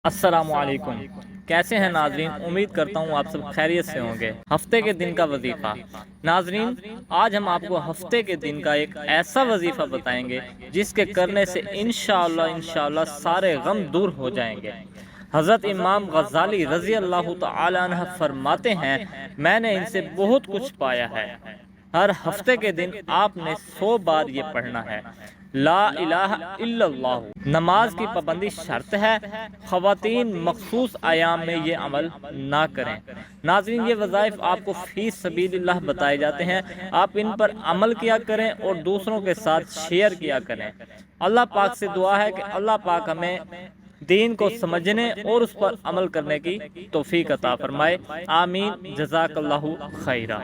السلام علیکم، کیسے ہیں ناظرین؟ امید کرتا ہوں آپ سب خیریت سے ہوں گے۔ ہفتے کے دن کا وظیفہ۔ ناظرین، آج ہم آپ کو ہفتے کے دن کا ایک ایسا وظیفہ بتائیں گے جس کے کرنے سے انشاءاللہ سارے غم دور ہو جائیں گے۔ حضرت امام غزالی رضی اللہ تعالی عنہ فرماتے ہیں، میں نے ان سے بہت کچھ پایا ہے۔ ہر ہفتے کے دن آپ نے 100 بار یہ پڑھنا ہے، لا الہ الا اللہ۔ نماز کی پابندی شرط ہے، خواتین مخصوص ایام میں یہ عمل نہ کریں۔ ناظرین، یہ وظائف آپ کو فی سبیل اللہ بتائے جاتے ہیں، آپ ان پر عمل کیا کریں اور دوسروں کے ساتھ شیئر کیا کریں۔ اللہ پاک سے دعا ہے کہ اللہ پاک ہمیں دین کو سمجھنے اور اس پر عمل کرنے کی توفیق عطا فرمائے۔ آمین، جزاک اللہ خیرہ۔